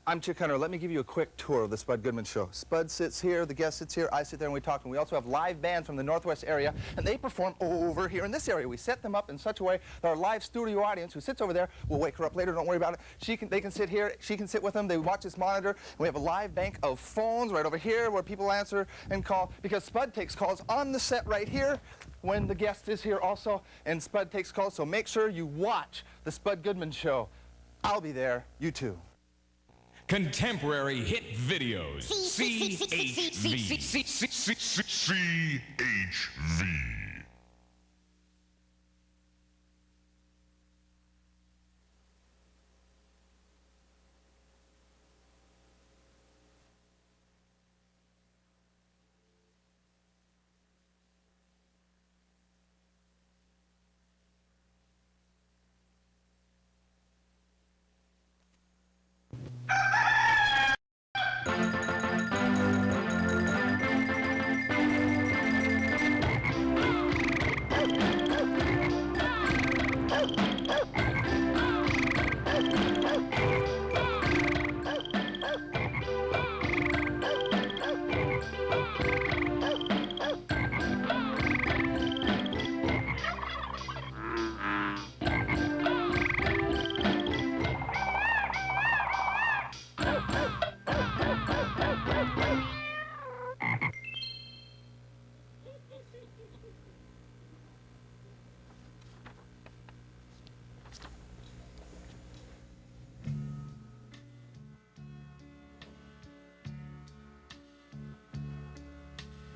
I'm Chick Hunter. Let me give you a quick tour of the Spud Goodman Show. Spud sits here, the guest sits here, I sit there, and we talk. And we also have live bands from the Northwest area, and they perform over here in this area. We set them up in such a way that our live studio audience who sits over there, we'll wake her up later, don't worry about it. They can sit here, she can sit with them, they watch this monitor, and we have a live bank of phones right over here where people answer and call, because Spud takes calls on the set right here when the guest is here also, and Spud takes calls, so make sure you watch the Spud Goodman Show. I'll be there, you too. Contemporary hit videos. CHV.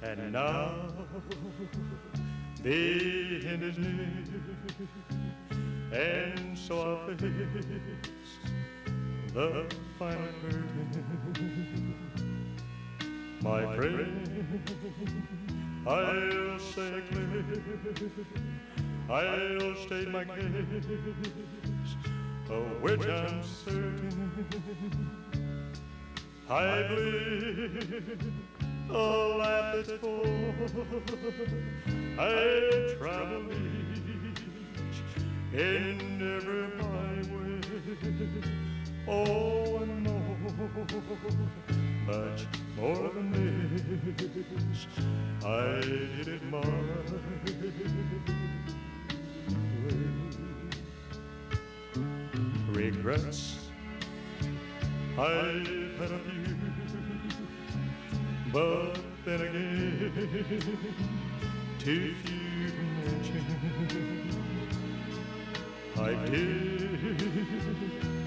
And now the end is near, and so I face the final curtain. My friend, I'll say clear, I'll state my case, of which I'm certain. I believe a life that's full, I travel each in every byway. Oh, and much more than this, I did it my way. Regrets, I've had a few, but then again, too few to mention. I did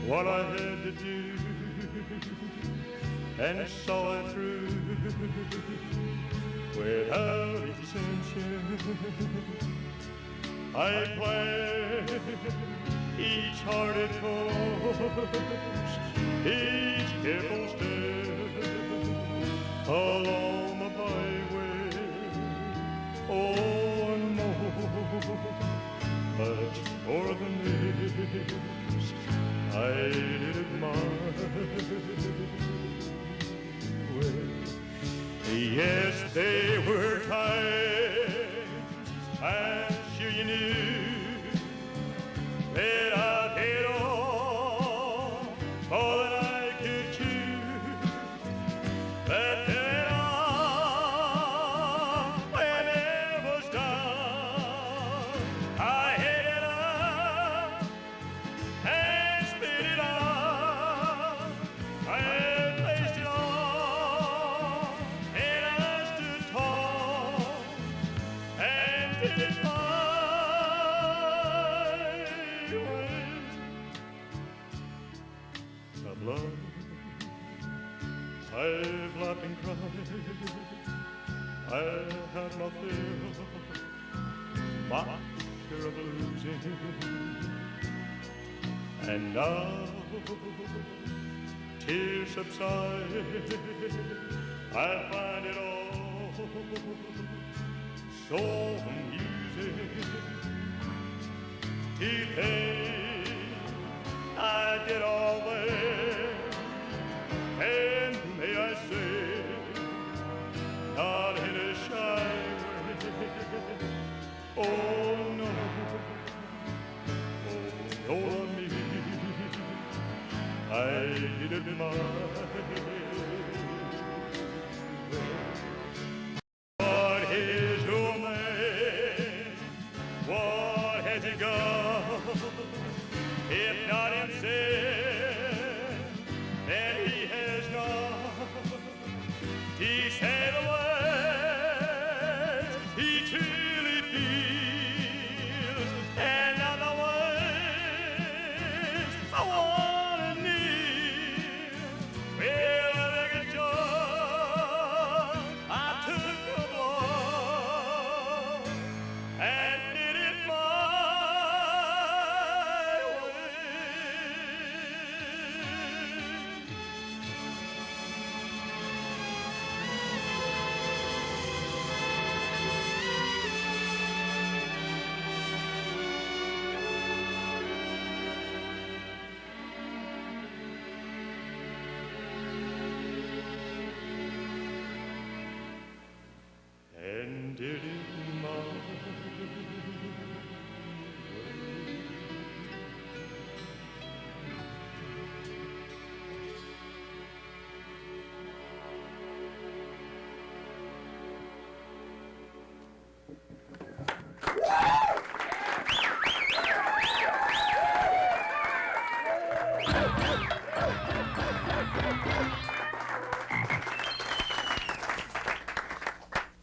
what I had to do and saw it through without exemption. I planned each hearted course, each careful step along the byway. Oh, and much more than this, I did it my way. Yes, they were times, I'm sure you knew, that I did all that I could chew. But then on, when it was done, I ate it up and spit it out and placed it on, and I stood tall and did it my way. Of love, I've laughed and cried, I've had my fill, my share of losing, and now tears subside, I find it all so amusing to think I did all that. And may I say, not in a shy way. Oh no, oh no, on me, I didn't mind. What is your man? What has he got? If not himself, then he has not. He said the words he truly feels, and not the words I wanna need. Well, I think it's joy I took the ball and did it my way. And did it my way.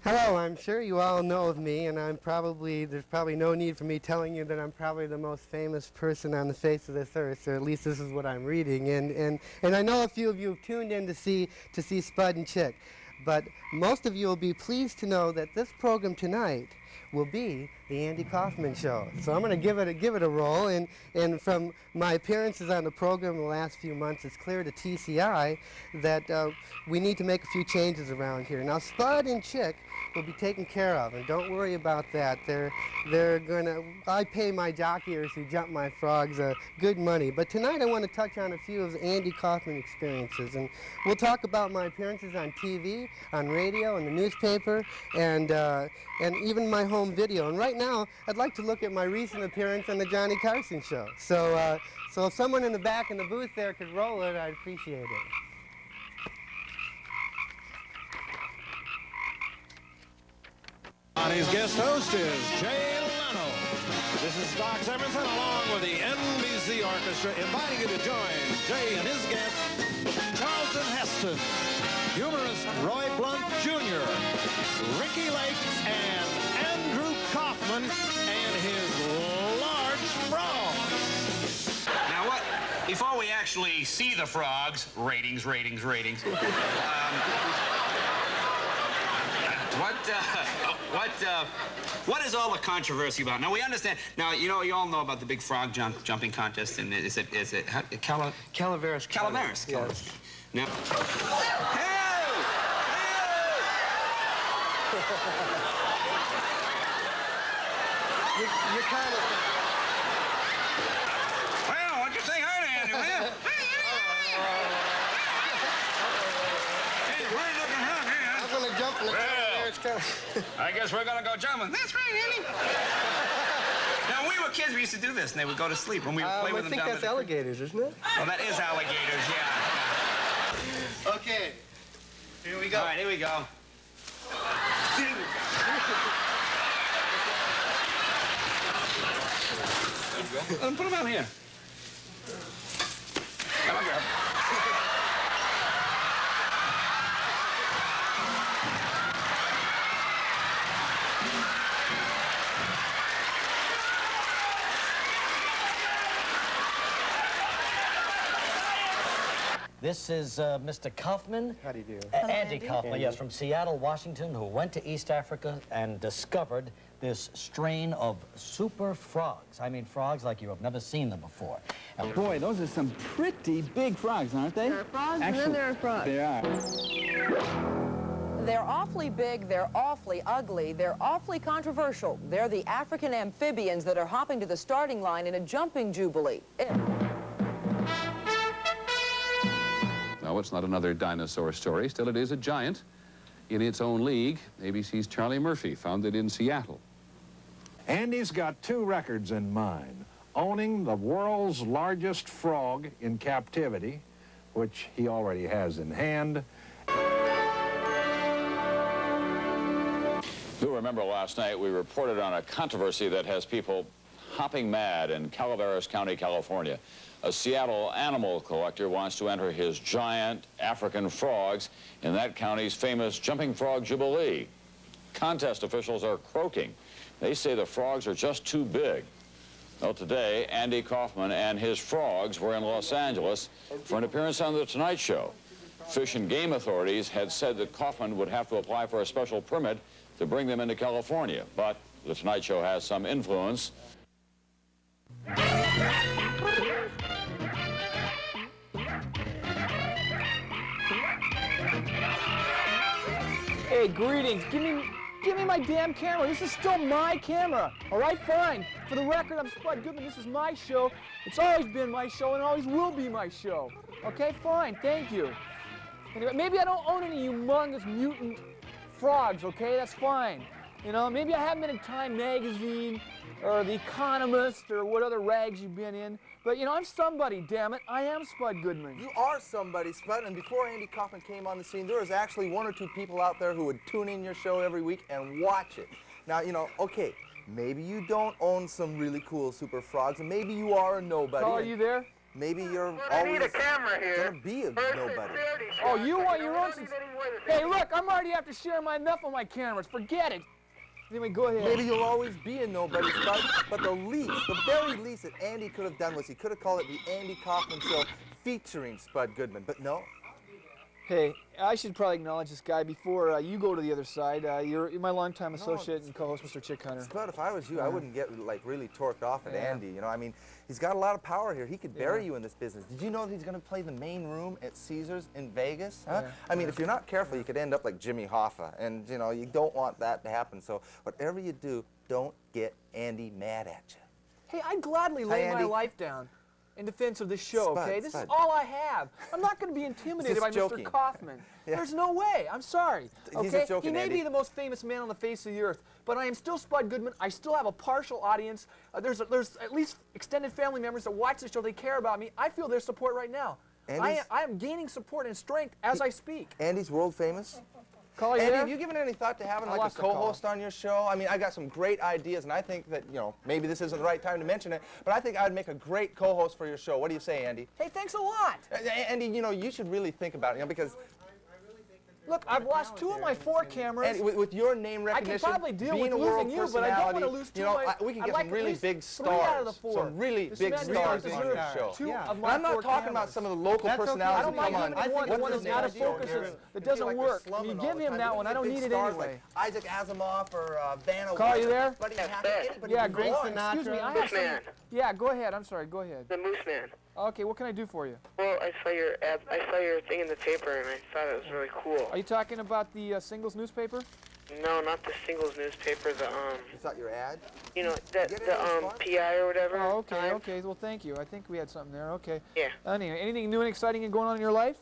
Hello, I'm sure you all know of me, and there's probably no need for me telling you that I'm probably the most famous person on the face of this earth, or at least this is what I'm reading. And I know a few of you have tuned in to see Spud and Chick, but most of you will be pleased to know that this program tonight will be the Andy Koffman Show. So I'm going to give it a roll, and from my appearances on the program in the last few months, it's clear to TCI that we need to make a few changes around here. Now, Spud and Chick will be taken care of, and don't worry about that. I pay my jockeyers who jump my frogs good money. But tonight I want to touch on a few of the Andy Koffman experiences, and we'll talk about my appearances on TV, on radio, in the newspaper, and even my home video. And right now, I'd like to look at my recent appearance on the Johnny Carson Show. So if someone in the back in the booth there could roll it, I'd appreciate it. Johnny's guest host is Jay Leno. This is Doc Emerson along with the NBC Orchestra inviting you to join Jay and his guests, Charlton Heston, humorist Roy Blunt Jr., Ricky Lake, and Andrew Kaufman and his large frogs. Now what, before we actually see the frogs, ratings. What is all the controversy about? Now we understand. Now you all know about the big frog jumping contest, and is it Calaveras. Calaveras? Yes. Now, You're kind of. well, what'd you say hi to Andy, will you? Hey, where's looking around here? I'm going to jump in the Well. Calaveras. I guess we're gonna go jumping. That's right, Andy. Now, when we were kids, we used to do this, and they would go to sleep when we would play with them I think down that's by the creek. alligators, isn't it? Well, that is alligators, yeah. Okay. Here we go. All right, here we go. Put them out here. Come on, girl. This is Mr. Koffman. How do you do? Andy Koffman, yes, from Seattle, Washington, who went to East Africa and discovered this strain of super frogs. I mean, frogs like you have never seen them before. Boy, those are some pretty big frogs, aren't they? There are frogs, and then there are frogs. They are. They're awfully big, they're awfully ugly, they're awfully controversial. They're the African amphibians that are hopping to the starting line in a jumping jubilee. No, it's not another dinosaur story. Still, it is a giant in its own league. ABC's Charlie Murphy found it in Seattle. Andy's got two records in mind: owning the world's largest frog in captivity, which he already has in hand. You'll remember last night we reported on a controversy that has people hopping mad in Calaveras County, California. A Seattle animal collector wants to enter his giant African frogs in that county's famous Jumping Frog Jubilee. Contest officials are croaking. They say the frogs are just too big. Well, today, Andy Koffman and his frogs were in Los Angeles for an appearance on The Tonight Show. Fish and Game authorities had said that Koffman would have to apply for a special permit to bring them into California, but The Tonight Show has some influence. Hey, greetings. Give me my damn camera. This is still my camera. All right, fine. For the record, I'm Spud Goodman. This is my show. It's always been my show and always will be my show. Okay, fine. Thank you. Anyway, maybe I don't own any humongous mutant frogs, okay? That's fine. You know, maybe I haven't been in Time Magazine or The Economist or what other rags you've been in. But, you know, I'm somebody, damn it. I am Spud Goodman. You are somebody, Spud, and before Andy Koffman came on the scene, there was actually 1 or 2 people out there who would tune in your show every week and watch it. Now, you know, okay, maybe you don't own some really cool super frogs, and maybe you are a nobody. Oh, are you there? Maybe you're I always need a camera here. gonna be a nobody. Oh, you want your own... Hey, look, I'm already after sharing enough of my cameras. Forget it. Anyway, go ahead. Maybe you'll always be a nobody, Spud, but the very least that Andy could have done was he could have called it the Andy Koffman Show featuring Spud Goodman, but no. Hey, I should probably acknowledge this guy before you go to the other side. You're my longtime associate and co-host, Mr. Chick Hunter. Spud, if I was you, I wouldn't get like really torqued off at Andy. You know, I mean, he's got a lot of power here. He could bury you in this business. Did you know that he's going to play the main room at Caesars in Vegas? Huh? I mean, if you're not careful, you could end up like Jimmy Hoffa, and you know, you don't want that to happen. So whatever you do, don't get Andy mad at you. Hey, I'd gladly lay my Andy. life down in defense of this show, Spud, okay? This Spud. is all I have. I'm not going to be intimidated by joking. Mr. Koffman. Yeah. There's no way. I'm sorry. Okay? He's just joking, he may Andy. be the most famous man on the face of the earth, but I am still Spud Goodman. I still have a partial audience. There's at least extended family members that watch the show. They care about me. I feel their support right now. I am gaining support and strength as I speak. Andy's world famous. Call you Andy, there? have you given any thought to having I like a lost the call. co-host on your show? I mean, I got some great ideas, and I think that, you know, maybe this isn't the right time to mention it, but I think I'd make a great co-host for your show. What do you say, Andy? Hey, thanks a lot. Andy, you know, you should really think about it, you know, because... Look, I've lost 2 of my 4 cameras. Andy, with your name recognition, I can probably deal being with a world losing you, but I don't want to personality, lose 2 you know, of my... we can I'd get like some at really least big 3 out of the stars. 4. Some really This big man stars deserves on your show. 2 of And my I'm not 4 talking cameras. about some of the local personalities. I don't mind Come on. giving him one that's out of focus that doesn't like work. they're If you slumming give all the him time. that We one, need I don't big need it stars anyway. like Isaac Asimov or Vanna Carl, White. you there? Anybody Yeah, who Frank wants. Sinatra. Excuse me, I have some... Yeah, go ahead. I'm sorry. Go ahead. The Moose Man. Okay, what can I do for you? Well, I saw your ad. I saw your thing in the paper, and I thought it was really cool. Are you talking about the Singles newspaper? No, not the Singles newspaper. The Is that your ad? you know that the PI or whatever. Oh, okay, Times. okay. Well, thank you. I think we had something there. Okay. Yeah. Anyway, anything new and exciting going on in your life?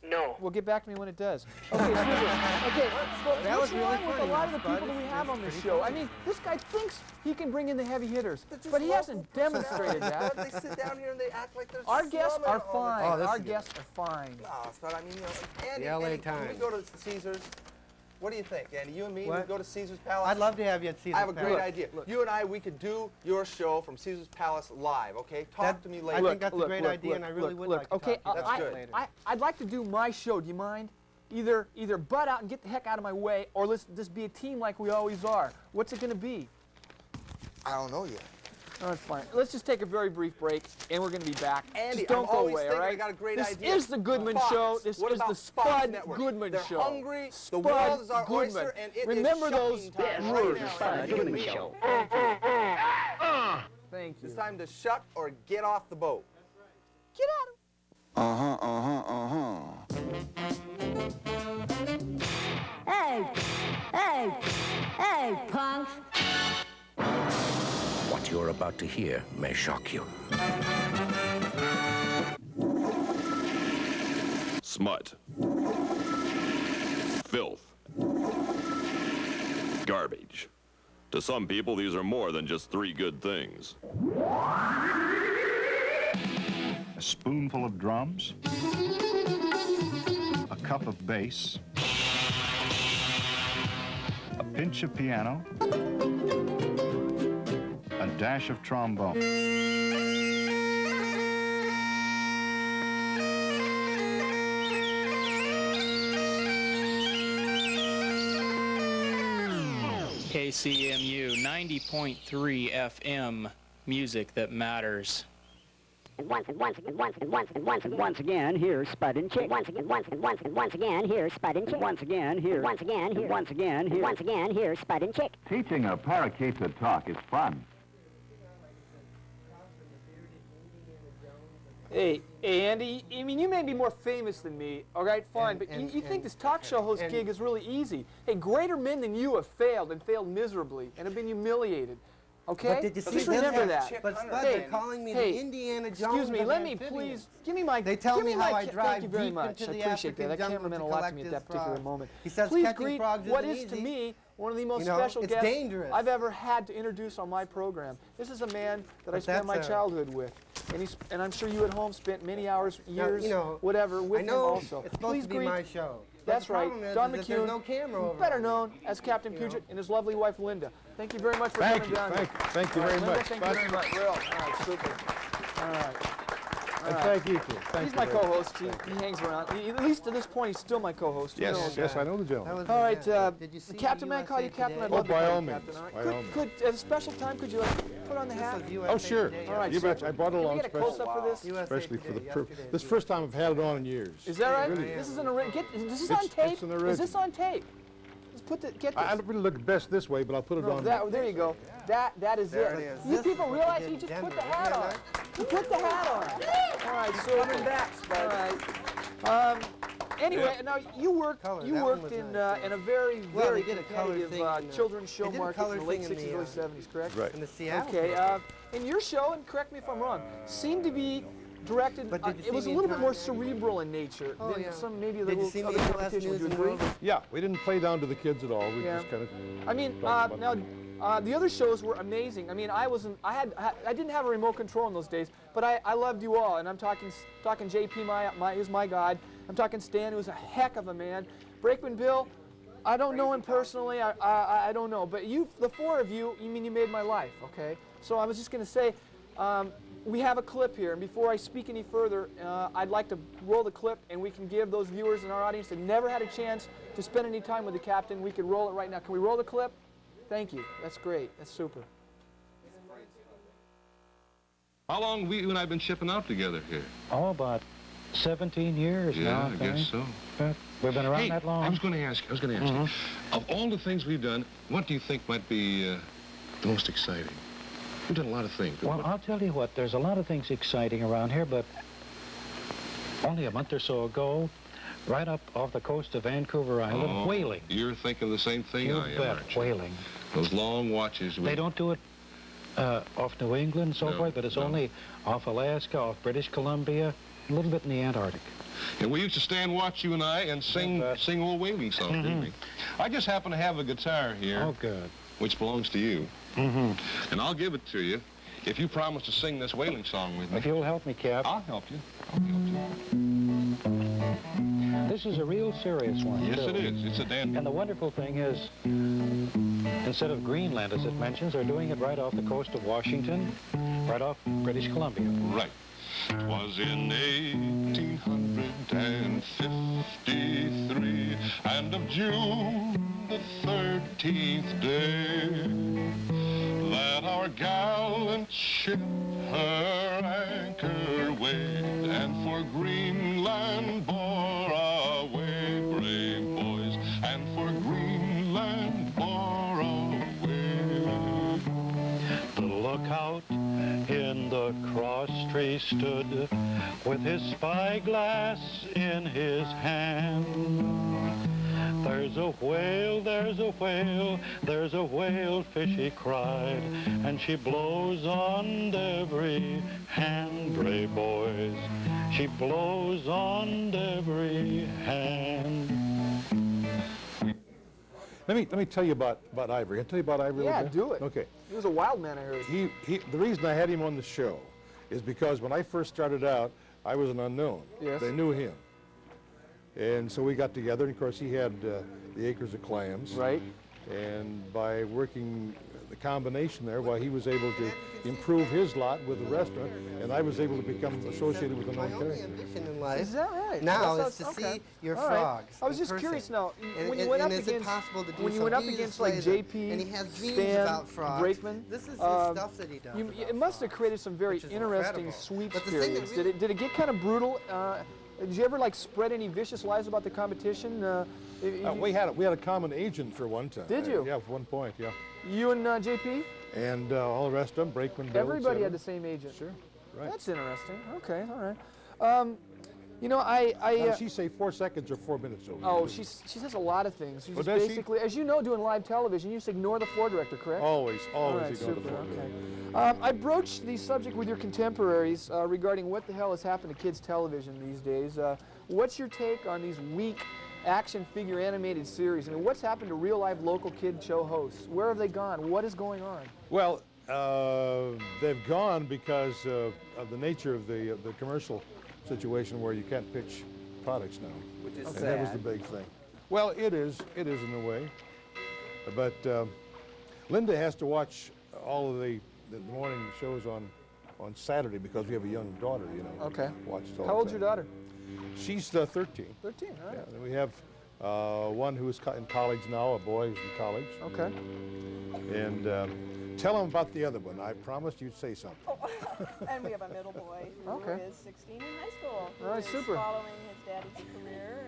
No. Well, get back to me when it does. Okay, super. Okay, so That was what's really wrong with a funny, lot of the Spud. people that we It's have on this pretty show? funny. I mean, this guy thinks he can bring in the heavy hitters, just but he local hasn't demonstrated that. They sit down here and they act like they're Our guests slumming are all the fine. time. Our guests are fine. No, but I mean, you know, Andy, The LA Andy, can we Times. go to Caesars? What do you think, Andy? You and me, we What? go to Caesars Palace? I'd love to have you at Caesar's I have a Palace. great idea. You and I, we could do your show from Caesar's Palace live, okay? Talk to me later. I think that's a great idea, and I really would like to okay, talk to you about That's it good. later. I'd like to do my show. Do you mind? Either butt out and get the heck out of my way, or let's just be a team like we always are. What's it going to be? I don't know yet. Oh, it's fine. Let's just take a very brief break, and we're going to be back. Andy, just don't I'm go always away, all thinking right? I got a great this idea. Is the Goodman Fox. Show. This What is about the Fox Spud Network? Goodman They're Show. hungry. The Spud world is our Goodman. oyster, and it Remember is those shutting time words. right now. Goodman Show. Thank you. It's time to shut or get off the boat. Get out Hey, punks. What you're about to hear may shock you. Smut. Filth. Garbage. To some people, these are more than just 3 good things. a spoonful of drums, a cup of bass, a pinch of piano, a dash of trombone. KCMU 90.3 FM, music that matters. And once again, here's Spud and Chick. Once again, here's Spud and Chick. Once again, here's Spud and Chick. Teaching a parakeet to talk is fun. Hey, Andy, I mean, you may be more famous than me, all right, fine, but you think this talk show host gig is really easy. Hey, greater men than you have failed and failed miserably and have been humiliated, okay? But did you see Just remember that. But Spud, they're calling me the Indiana Jones. Excuse me, let me please, give me my, they tell me how I thank drive you very deep much. into I the appreciate that. African That camera meant a lot to me at that particular moment. He says please catching greet frogs what isn't is to easy. me one of the most You know, special it's guests dangerous. I've ever had to introduce on my program. This is a man that I spent my childhood with, and I'm sure you at home spent many hours, years, whatever, with him also. It's supposed to be my show. That's right, Don There's McCune, no camera over better known as Captain Puget, and his lovely wife Linda. Thank you very much for coming down here. Thank you very Linda, much. Thank you very much. Real. All right, super. All right. And thank you, too. He's my co-host. He hangs around. At least to this point, he's still my co-host. Yes, yes, I know the gentleman. All right, Captain, may I call you Captain? I'd love to by call all you means. Captain. All right. By all means. Could at a special time, could you put on the hat? Oh, sure. All right, You betcha. I brought it Can along we get a close-up for this? especially for the this first time I've had it on in years. Is that right? Really. This is an original. Is this on tape? It's an Is this on tape? Let's put the, get this. I don't really look best this way, but I'll put it on. There you go. That is There it. it is. You This people is what realize they he did just in put the Denver. hat on. He put the hat on. All right, so coming back, Spud. All right. Anyway, now you worked in a very very competitive children's show market in the late 60s, early 70s, correct? Right. In the Seattle. Okay. And your show, and correct me if I'm wrong, seemed to be directed. But did you It was see a me little in bit more Time cerebral in nature than some maybe the Did you see me other in the last competition. Would News you and agree? World? Yeah, we didn't play down to the kids at all. We Yeah. just kind of. I mean, now the other shows were amazing. I mean, I didn't have a remote control in those days, but I loved you all. And I'm talking JP, is my god. I'm talking Stan, who's a heck of a man. Brakeman Bill, I don't know him personally. I don't know, but the four of you, you made my life. Okay, so I was just going to say. We have a clip here, and before I speak any further, I'd like to roll the clip, and we can give those viewers in our audience that never had a chance to spend any time with the captain, we could roll it right now. Can we roll the clip? Thank you. That's great. That's super. How long have you and I been shipping out together here? Oh, about 17 years now. I guess so. But we've been around Hey, that long. I was going to ask you, of all the things we've done, what do you think might be the most exciting? We've done a lot of things. Well, I'll tell you what, there's a lot of things exciting around here, but only a month or so ago, right up off the coast of Vancouver Island, whaling. You're thinking the same thing I am, bet, aren't you? whaling. Those long watches. They don't do it off New England and so forth, but it's only off Alaska, off British Columbia, a little bit in the Antarctic. And we used to stand watch, you and I, and sing old whaling songs, didn't we? I just happen to have a guitar here. Oh, good. Which belongs to you. And I'll give it to you if you promise to sing this whaling song with me. If you'll help me, Cap. I'll help you. This is a real serious one. Yes, too. it is. It's a dandy. And the wonderful thing is, instead of Greenland, as it mentions, they're doing it right off the coast of Washington, right off British Columbia. Right. 'Twas in 1853, and of June the 13th day, that our gallant ship her anchor weighed, and for Greenland bore away, brave boys, and for Greenland bore away. The lookout in the cross tree stood, with his spyglass in his hand. There's a whale, there's a whale, there's a whale fish, he cried, and she blows on every hand, brave boys. She blows on every hand. Let me tell you about Ivory. Can I tell you about Ivory? Yeah, a little bit? do it. Okay. He was a wild man, I heard. The reason I had him on the show is because when I first started out, I was an unknown. Yes. They knew him. And so we got together, and of course he had the acres of clams. Right. And by working the combination there, he was able to improve his lot with the restaurant, and I was able to become associated with the known character. Ambition in life Is that right? now That's is to okay. see your All right. frogs. I was in just person. curious now. And, When you went up is it against, possible to do when you went up something? against You like display JP, them, and he has dreams Stan, about frogs. Brakeman, This is the stuff that he does. It must have created some very which is interesting incredible. sweeps But the thing that periods. really- Did it get kind of brutal? Did you ever like spread any vicious lies about the competition? We had a common agent for one time. Did you? Yeah, at one point, yeah. You and JP? And all the rest of them, Brakeman, Bill, Everybody etc. had the same agent. Sure, right. That's interesting. Okay, all right. You know, Now, does she say 4 seconds or 4 minutes over? Oh, she says a lot of things. She's Oh, just does she? basically, as you know, doing live television, you just ignore the floor director, correct? Always All right, ignore the super, floor okay. I broached the subject with your contemporaries regarding what the hell has happened to kids' television these days. What's your take on these weak action figure animated series? I mean, what's happened to real life local kid show hosts? Where have they gone? What is going on? Well, they've gone because of the nature of the commercial situation where you can't pitch products now. Which is and sad. that was the big thing. Well, it is in a way. But Linda has to watch all of the morning shows on Saturday because we have a young daughter, you know. Okay. Watches all How the old's your time. daughter? She's 13. 13, all right. Yeah, and we have one who's in college now, a boy who's in college. Okay. And tell them about the other one. I promised you'd say something. And we have a middle boy who is 16 in high school. All right, Who is super. following his daddy's career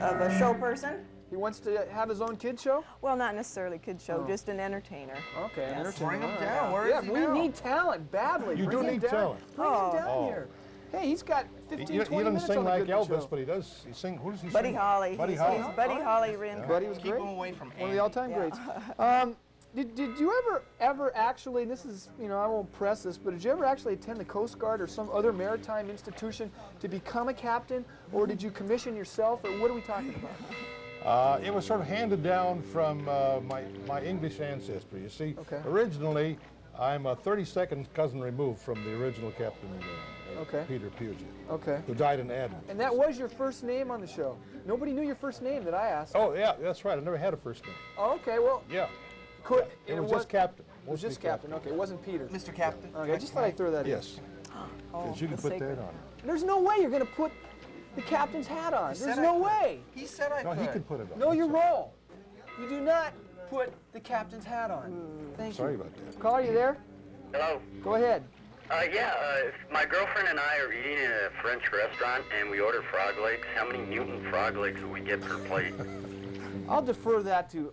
of a show person. He wants to have his own kid show? Well, not necessarily kid show, Oh. just an entertainer. Okay, an Yes. entertainer. Bring him All down. right. Where yeah, is he we now? need talent badly. You Bring do him need down. talent. Bring him down Oh. here. Hey, he's got 15, 20 He doesn't minutes sing on the like Goodman Elvis, Show. but he does. He sing. Who does he Buddy sing? Holly. Buddy He's Holly. Buddy Holly reincarnated. Buddy was Keep great. him away from One of the all-time Yeah. greats. Did you ever actually, and this is, you know, I won't press this, but did you ever actually attend the Coast Guard or some other maritime institution to become a captain, or did you commission yourself, or what are we talking about? It was sort of handed down from my English ancestry. You see, Okay. originally, I'm a 32nd cousin removed from the original captain, Okay. Peter Puget, Okay. who died in Admiral. And that was your first name on the show. Nobody knew your first name that I asked. Oh, yeah, that's right. I never had a first name. Oh, okay, well, Yeah. could, It was just captain. It was just mostly captain. Okay, it wasn't Peter. Mr. Captain. Okay, I just thought I'd throw that Yes. Oh, Because you can the put sacred. that on. in. There's no way you're going to put the captain's hat on. He There's said I no could. way. He said I No, could. he could put it on. Know your That's all. role. You do not put the captain's hat on. Thank Sorry you. about that. Caller, you there? Hello. Go ahead. My girlfriend and I are eating in a French restaurant, and we ordered frog legs. How many mutant frog legs do we get per plate? I'll defer that to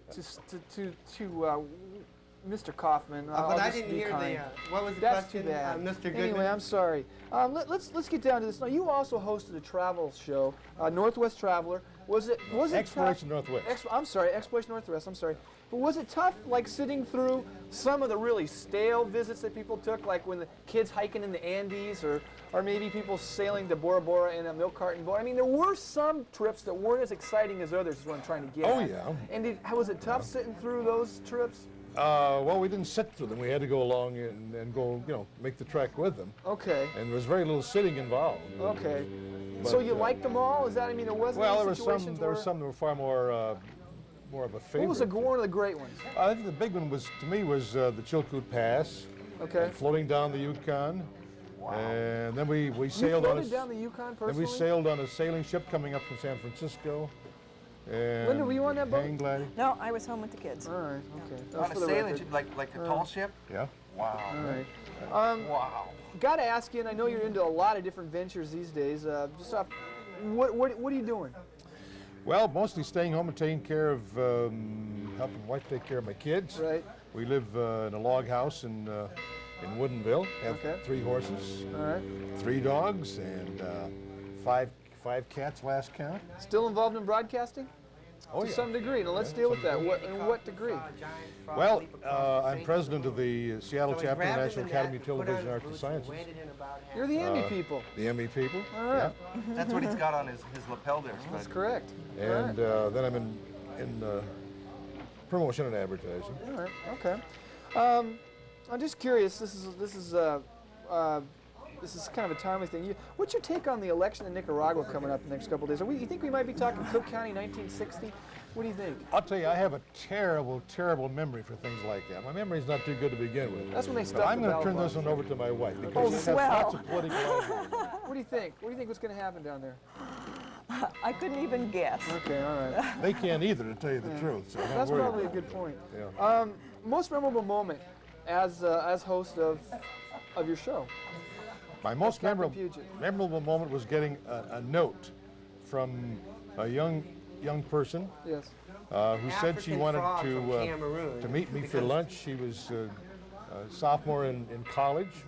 Mr. Kaufman. but I'll I just didn't be hear kind. what was the That's question, too bad. Mr. Goodman? Anyway, I'm sorry. Let's get down to this. Now, you also hosted a travel show, Northwest Traveler. Was it Exploration tough? Northwest. I'm sorry, Exploration Northwest. I'm sorry. But was it tough, like sitting through some of the really stale visits that people took, like when the kids hiking in the Andes, or maybe people sailing to Bora Bora in a milk carton boat? I mean, there were some trips that weren't as exciting as others. Is what I'm trying to get Oh, at. yeah. And was it tough sitting through those trips? Well, we didn't sit through them. We had to go along and go, you know, make the trek with them. Okay. And there was very little sitting involved. Okay. But, So you liked them all? Is that, I mean, there wasn't Well, any there were situations some that were far more of a favorite. What was one of the great ones? I think the big one was, to me, was the Chilkoot Pass. Okay. And floating down the Yukon. Wow. And then we You sailed on floated down the Yukon Then personally? we sailed on a sailing ship coming up from San Francisco. And Linda, were you on that boat? hang gliding. No, I was home with the kids. All right, okay. On a sailing ship, like the tall ship? Yeah. Wow. All right. Wow. Got to ask you, and I know you're into a lot of different ventures these days. What are you doing? Well, mostly staying home and taking care of, helping wife take care of my kids. Right. We live in a log house in Woodinville. Have Okay. 3 horses, All right. 3 dogs, and 5 cats last count. Still involved in broadcasting? Oh, to yeah. some degree. Now let's Yeah, deal with some that. degree. In what degree? Well, I'm president of the Seattle So he chapter of the grabbed National him in Academy that, of put Television on Arts and boots, Sciences. waded in about half. You're the Emmy people. The Emmy people. All right. That's what he's got on his lapel there, That's Spud. correct. Yeah. And then I'm in promotion and advertising. All right. Okay. I'm just curious. This is this is kind of a timely thing. What's your take on the election in Nicaragua coming up the next couple of days? You think we might be talking Cook County 1960? What do you think? I'll tell you, I have a terrible, terrible memory for things like that. My memory's not too good to begin with. That's when they So stuff I'm the going to turn ballot this one over to my wife because Oh, she has swell. lots of political ideas. What do you think? What do you think what's going to happen down there? I couldn't even guess. Okay, all right. They can't either, to tell you the truth. So don't That's worry probably a about it. good point. Yeah. Most memorable moment as host of your show? My most Back in memorable moment was getting a note from a young person Yes. who said she African wanted frog from Cameroon, to meet me for because- lunch. She was a sophomore in college,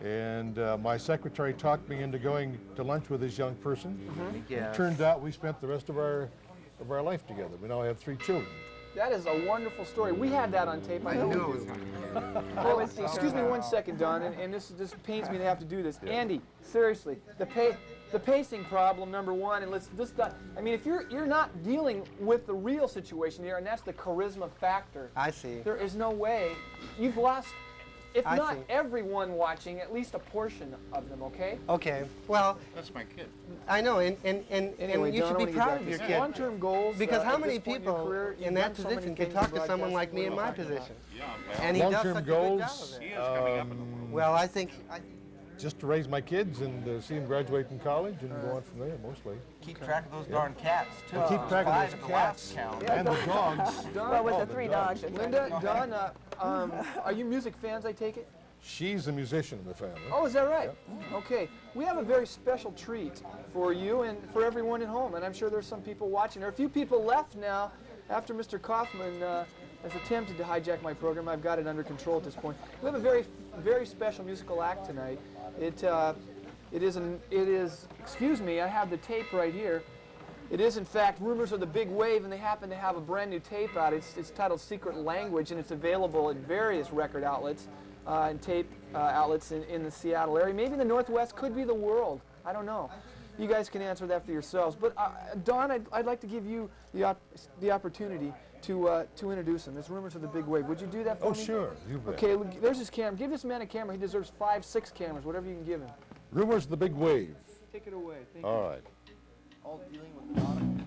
and my secretary talked me into going to lunch with this young person. It turned out we spent the rest of our life together. We now have 3 children. That is a wonderful story. We had that on tape. I know we do. Well, excuse me one second, Don, and this pains me to have to do this. Andy, seriously, the pacing problem, number one, and let's just. I mean, if you're not dealing with the real situation here, and that's the charisma factor. I see. There is no way you've lost. If I not see. everyone watching, at least a portion of them. Okay. Okay. Well, That's my kid. I know, and Anyway, you Don, should I be wanna get proud back of to your this. kid. Long-term goals. Because how at many this point in your people career, in you've that done so many position can things talk in to someone like me in my broadcasting. position? Yeah, And he does Long-term such a goals. good job of he it. is coming up in the Well, I think Just to raise my kids and see them graduate from college and go on from there, mostly. Keep track of those darn cats, too. And keep track of 5 those at the last cats count. and the dogs. Don, Well, with Oh, the the 3 dogs. dogs. Linda, Don, are you music fans? I take it. She's a musician in the family. Oh, is that right? Okay. We have a very special treat for you and for everyone at home, and I'm sure there's some people watching. There are a few people left now after Mr. Koffman has attempted to hijack my program. I've got it under control at this point. We have a very, very special musical act tonight. It is, excuse me, I have the tape right here. It is, in fact, Rumors of the Big Wave, and they happen to have a brand new tape out. It's titled Secret Language, and it's available at various record outlets and tape outlets in the Seattle area. Maybe the Northwest, could be the world. I don't know. You guys can answer that for yourselves. But Don, I'd like to give you the opportunity to introduce him. It's Rumors of the Big Wave. Would you do that for me? Oh, sure. You bet. Okay, look, there's his camera. Give this man a camera. He deserves 5, 6 cameras, whatever you can give him. Rumors of the Big Wave. Take it away. Thank All right. All dealing with the bottom.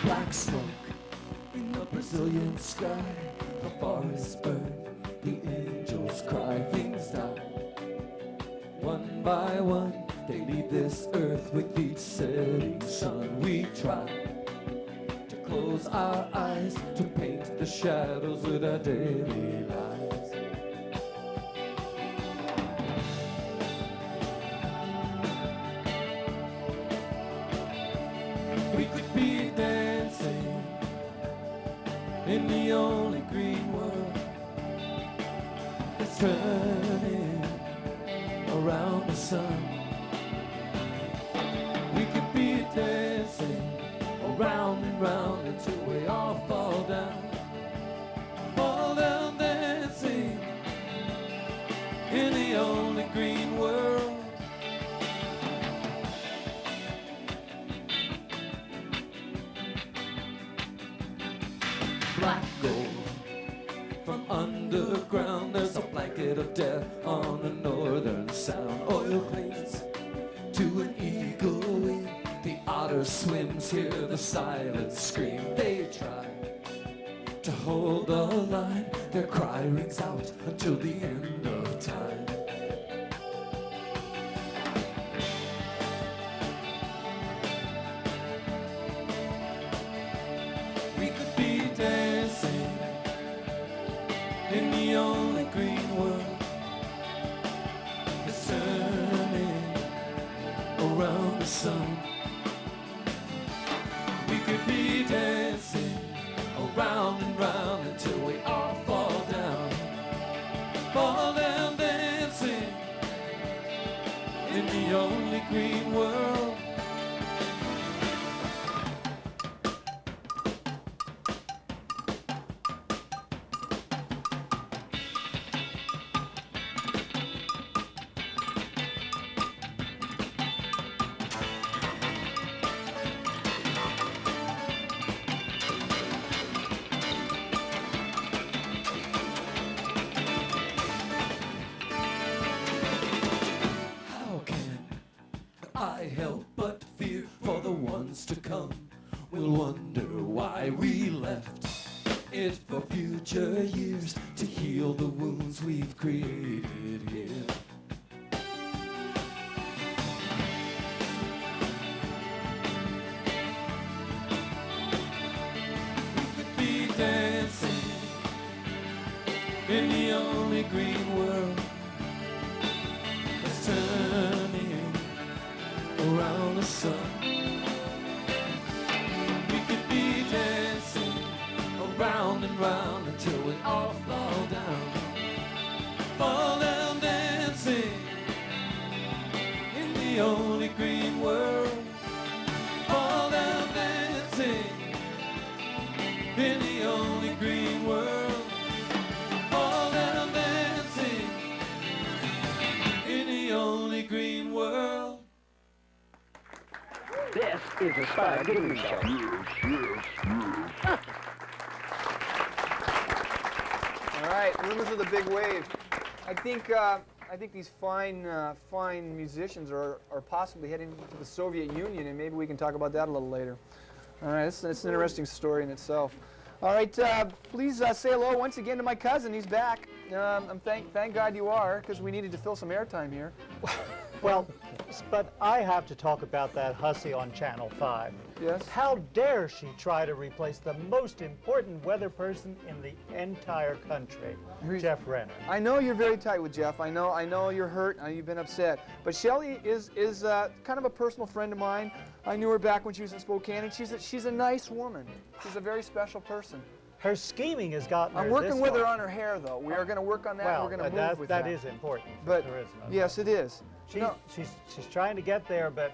Black smoke in the Brazilian sky. The forests burn, the angels cry. Things die. One by one, they leave this earth with each setting sun. We try to close our eyes, to paint the shadows with our daily lives. We could be dancing in the only green world that's turning around the sun. We could be dancing around and round until we all fall down. Fall down dancing in the only green world. Black gold from underground. There's a blanket of death on the northern sound. Oil clings to an eagle wing. The otter swims, hear the silent scream. They try to hold the line. Their cry rings out until the end of time. We could be dancing in the only green world that's turning around the sun. We could be dancing around and round until we all fall down. Fall down dancing in the only green world. to come will wonder why we left it for future years to heal the wounds we've created here. We could be dancing in the only green world that's turning around the sun. We could be dancing around and round until we all fall down. Fall down dancing in the only green world. Fall down dancing in the only green world. Fall down dancing in the only green world. This is the Spud Goodman Show. All right, Rumors of the Big Wave. I think these fine musicians are possibly heading to the Soviet Union, and maybe we can talk about that a little later. All right, it's an interesting story in itself. All right, please say hello once again to my cousin. He's back. Thank God you are, because we needed to fill some airtime here. Well, but I have to talk about that hussy on Channel 5. Yes? How dare she try to replace the most important weather person in the entire country, Jeff Renner. I know you're very tight with Jeff. I know you're hurt. You've been upset. But Shelley is kind of a personal friend of mine. I knew her back when she was in Spokane, and she's a nice woman. She's a very special person. Her scheming has gotten her I'm working this with her far. on her hair, though. We are going to work on that. Well, We're going to move with that. That is important. But charisma. yes, it is. She's trying to get there, but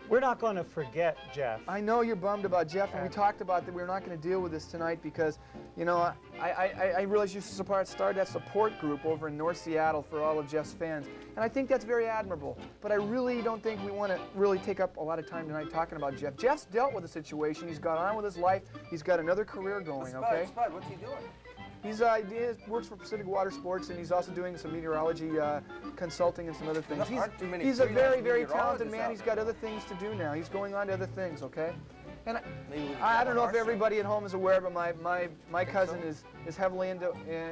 we're not going to forget Jeff. I know you're bummed about Jeff, and we talked about that we're not going to deal with this tonight because, you know, I realize you started that support group over in North Seattle for all of Jeff's fans, and I think that's very admirable. But I really don't think we want to really take up a lot of time tonight talking about Jeff. Jeff's dealt with the situation. He's got on with his life. He's got another career going, okay? Spud, what's he doing? He works for Pacific Water Sports, and he's also doing some meteorology consulting and some other things. He's a very, very talented man. He's got other things to do now. He's going on to other things, okay? And I don't know if everybody at home is aware, but my cousin is heavily into,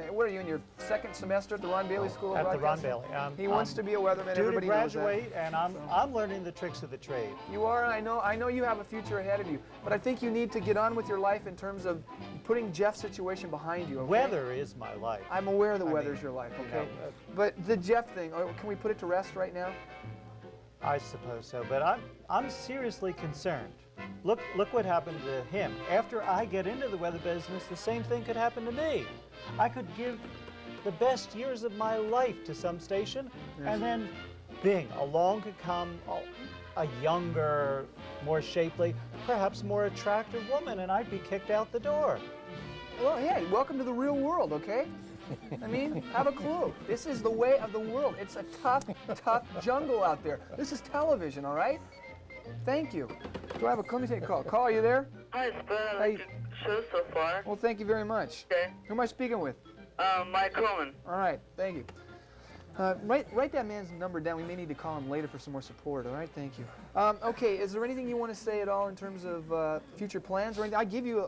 what are you, in your second semester at the Ron Bailey School of At the Ron Broadcasting? Bailey. He wants to be a weatherman. Due to Everybody knows that. graduate, and I'm learning the tricks of the trade. You are. I know you have a future ahead of you, but I think you need to get on with your life in terms of putting Jeff's situation behind you. Okay? Weather is my life. I'm aware the weather's your life. Okay, but the Jeff thing. Can we put it to rest right now? I suppose so, but I'm seriously concerned. Look what happened to him. After I get into the weather business, the same thing could happen to me. I could give the best years of my life to some station, and then bing, along could come a younger, more shapely, perhaps more attractive woman, and I'd be kicked out the door. Well, hey, welcome to the real world, okay? I mean, have a clue. This is the way of the world. It's a tough, tough jungle out there. This is television, all right? Thank you. Do I have let me take a call. Call, are you there? Hi, Spud. I like your show so far. Well, thank you very much. Okay. Who am I speaking with? Mike Coleman. All right, thank you. Write that man's number down. We may need to call him later for some more support. All right, thank you. Okay, is there anything you want to say at all in terms of future plans or anything?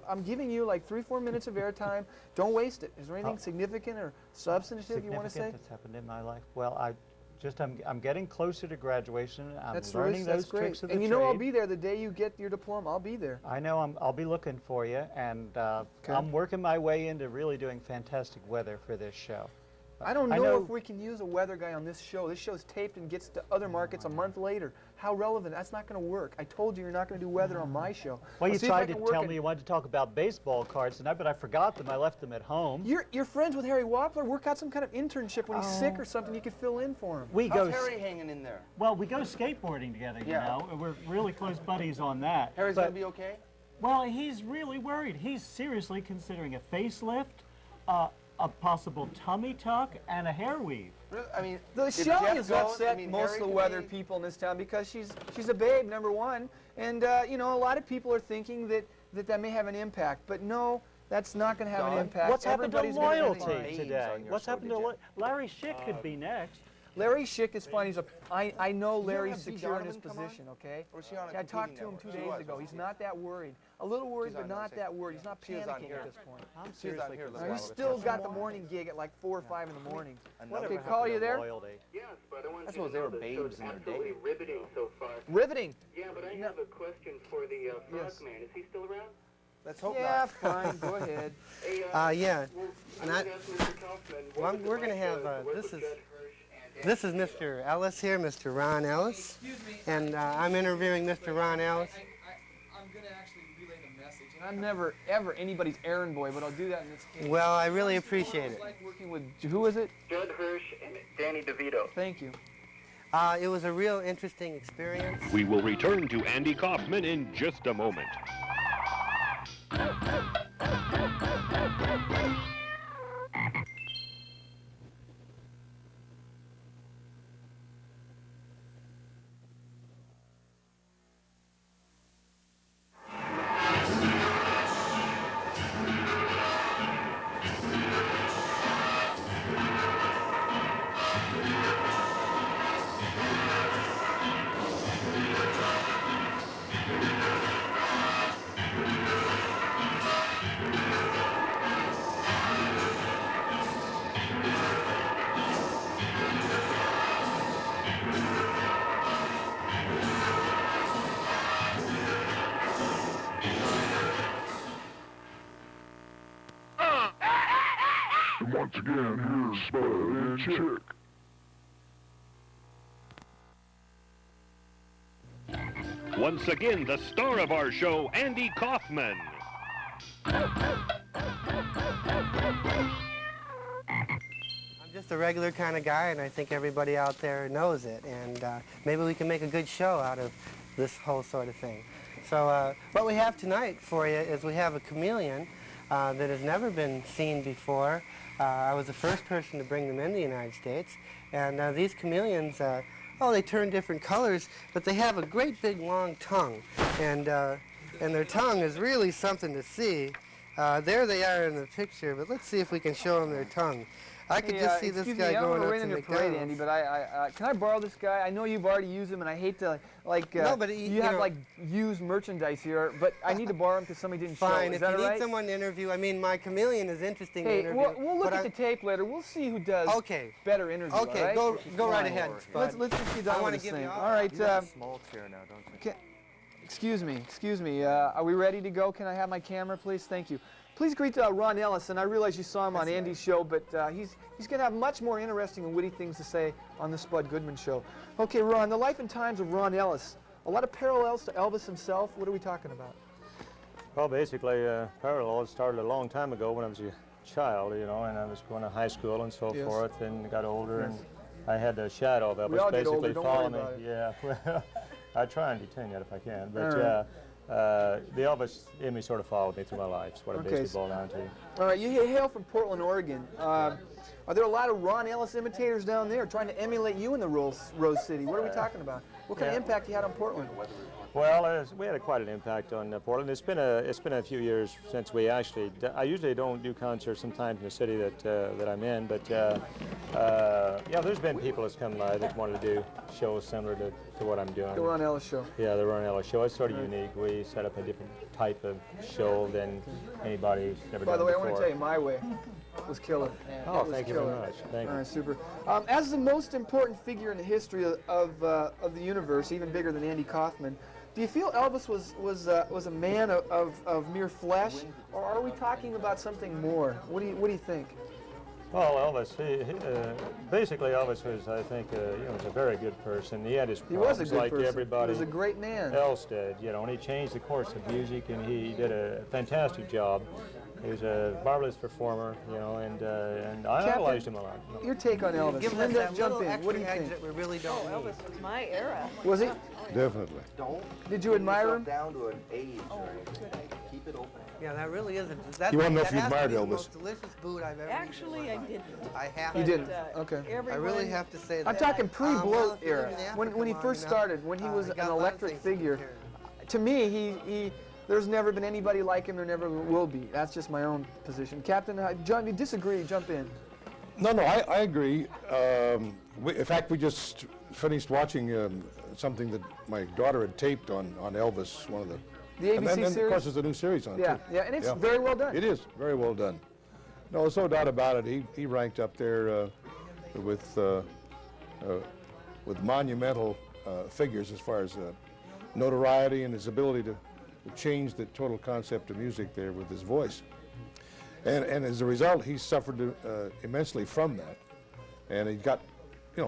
I'm giving you like 3-4 minutes of airtime. Don't waste it. Is there anything significant or substantive you want to say? That's happened in my life. Well, I'm getting closer to graduation. I'm that's learning those great. tricks of the and you trade. know I'll be there the day you get your diploma. I'll be there. I know I'll be looking for you, and I'm working my way into really doing fantastic weather for this show. I don't know if we can use a weather guy on this show. This show's taped and gets to other markets a month later. How relevant? That's not going to work. I told you you're not going to do weather on my show. Well, you tried to tell me you wanted to talk about baseball cards tonight, but I forgot them. I left them at home. You're friends with Harry Wappler. Work out some kind of internship when he's sick or something. You could fill in for him. How's Harry hanging in there? Well, we go skateboarding together, you know. We're really close buddies on that. Harry's going to be okay? Well, he's really worried. He's seriously considering a facelift, a possible tummy tuck, and a hair weave. I mean, Shelley has upset most of the weather people in this town because she's a babe, number one, and you know, a lot of people are thinking that may have an impact, but no, that's not going to have an impact. What's happened to loyalty today? What's happened to Larry Schick could be next. Larry Schick is fine. I know Did you ever Larry's have Dee secure in his Donovan come on? position, okay? Or was she on a Yeah, I talked to competing him 2 network? days She ago. was, He's not that worried. A little worried, She's but on not those that worried. He's not She was on panicking here. at this point. I'm She was seriously on here. concerned. He's still got the morning gig at like 4 or 5 in the morning. Another Okay, one. Carl, you there? Yes, but I want I suppose they were babes in their day. riveting so far. Riveting. Yeah, but I have a question for the Frog Man. Is he still around? Let's hope Yeah, not. fine. Go ahead. Hey, Yeah. well, And I wanted to ask Mr. Koffman, well, what was we're it going to like have, to work this with is, Judd Hirsch and this is Mr. Ellis here, Mr. Ron Ellis. And I'm interviewing Mr. Ron Ellis. I'm going to actually relay the message. And I'm never, ever anybody's errand boy, but I'll do that in this case. Well, I really appreciate it. Like working with, who is it? Judd Hirsch and Danny DeVito. Thank you. It was a real interesting experience. We will return to Andy Koffman in just a moment. And once again, here's Spud and Chick. Once again, the star of our show, Andy Koffman. I'm just a regular kind of guy, and I think everybody out there knows it. And maybe we can make a good show out of this whole sort of thing. So what we have tonight for you is we have a chameleon that has never been seen before. I was the first person to bring them in the United States. And these chameleons, oh, they turn different colors, but they have a great big long tongue. And their tongue is really something to see. There they are in the picture, but let's see if we can show them their tongue. I could just see this guy going up to McDonald's. Andy, but can I borrow this guy? I know you've already used him, and I hate to no, but you have like used merchandise here, but I need to borrow him because somebody didn't show. Fine, Is if that you all need right? someone to interview, I mean, my chameleon is interesting to Hey, interview. we'll look at the tape later. We'll see who does better interview. Okay, all right? go right ahead, Spud. Let's just get done I want with to this give thing. you All right. You have a small chair now, don't you? Excuse me. Are we ready to go? Can I have my camera, please? Thank you. Please greet Ron Ellis, and I realize you saw him on Andy's show, but he's going to have much more interesting and witty things to say on the Spud Goodman Show. Okay, Ron, the life and times of Ron Ellis. A lot of parallels to Elvis himself. What are we talking about? Well, basically, parallels started a long time ago when I was a child, you know, and I was going to high school and so forth, and got older, and I had the shadow of We all Elvis get basically older, don't follow me. worry about it. Yeah, well, I try and detain that if I can, but All the Elvis image sort of followed me through my life. Is what it basically boiled down to. All right, you hail from Portland, Oregon. Are there a lot of Ron Ellis imitators down there trying to emulate you in the Rose City? What are we talking about? What kind of impact you had on Portland? Well, we had quite an impact on Portland. It's been a few years since we actually. I usually don't do concerts sometimes in the city that I'm in, but yeah, there's been people that's come by that wanted to do shows similar to what I'm doing. The Ron Ellis show. Yeah, the Ron Ellis show. It's sort of unique. We set up a different type of show than anybody's ever By done the way, before. I want to tell you, My Way was killer. Oh, It was thank you killer. very much. Thank All you. right, super. As the most important figure in the history of the universe, even bigger than Andy Koffman, do you feel Elvis was a man of mere flesh, or are we talking about something more? What do you think? Well, Elvis, basically Elvis was, I think, was a very good person. He had his He was problems a good like person. everybody He was a great man. else did, and he changed the course of music, and he did a fantastic job. He was a marvelous performer, and I idolized him a lot. Your take on Elvis. Give us Linda, that jump little in. What do you extra think? edge that we really don't need. Elvis was my era. Was he? Definitely. Did you admire him? Down to an age. Keep it open. Yeah, that really is. That, You wanna know that if you has to admired be the Elvis? most delicious food I've ever Actually, I didn't. I have. You to. didn't? Okay. I really have to say that. I'm talking pre-bloat well, if you live era, in Africa when he long first enough, started, when he was you an got a lot of electric things to figure. compare. To me, there's never been anybody like him. There never will be. That's just my own position. Captain, John, you disagree? Jump in. No, I agree. In fact, we just finished watching something that my daughter had taped on Elvis, one of the... The ABC and then, series? of course, there's a new series on it, too. Yeah, and it's very well done. It is, very well done. No, there's no doubt about it. He ranked up there with monumental figures as far as notoriety and his ability to change the total concept of music there with his voice. And as a result, he suffered immensely from that. And he got,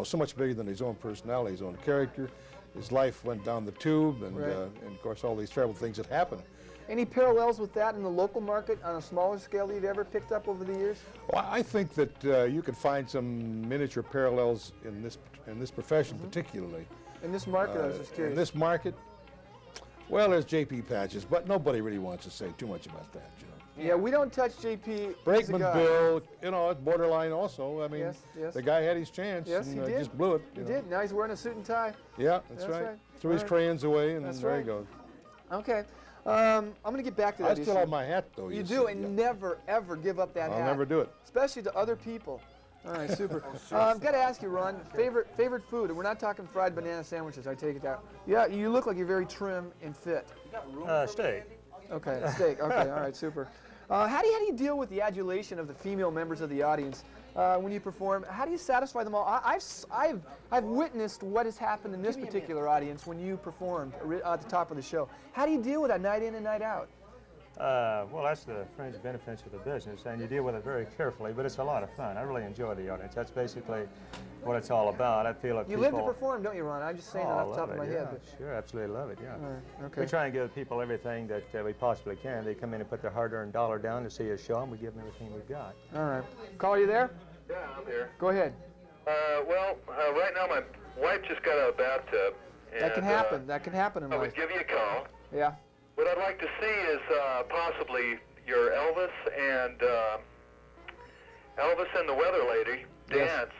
so much bigger than his own personality, his own character. His life went down the tube, and of course, all these terrible things that happened. Any parallels with that in the local market on a smaller scale that you've ever picked up over the years? Well, I think that you could find some miniature parallels in this profession, particularly. In this market, I was just curious. In this market, well, there's J.P. Patches, but nobody really wants to say too much about that, Yeah, we don't touch J.P. Brakeman Bill, it's borderline also. I mean, yes. The guy had his chance and just blew it. He did. Now he's wearing a suit and tie. Yeah, that's right. Threw his crayons away, and there he goes. Okay. I'm going to get back to that issue. I still have my hat, though. You do, and never, ever give up that hat. I'll never do it. Especially to other people. All right, super. I've got to ask you, Ron, favorite food, and we're not talking fried banana sandwiches, I take it out. Yeah, you look like you're very trim and fit. Steak. Okay, steak. Okay, all right, super. How do you deal with the adulation of the female members of the audience when you perform? How do you satisfy them all? I've witnessed what has happened in this particular audience when you performed at the top of the show. How do you deal with that night in and night out? Well, that's the fringe benefits of the business, and you deal with it very carefully, but it's a lot of fun. I really enjoy the audience. That's basically what it's all about. I feel like you live to perform, don't you, Ron? I'm just saying that off the top of my head. But sure, absolutely love it, yeah. Okay. We try and give people everything that we possibly can. They come in and put their hard-earned dollar down to see a show, and we give them everything we've got. All right. Caller, you there? Yeah, I'm here. Go ahead. Right now my wife just got out of the bathtub. That can happen. That can happen in life. I would give you a call. Yeah. What I'd like to see is possibly your Elvis and the Weather Lady dance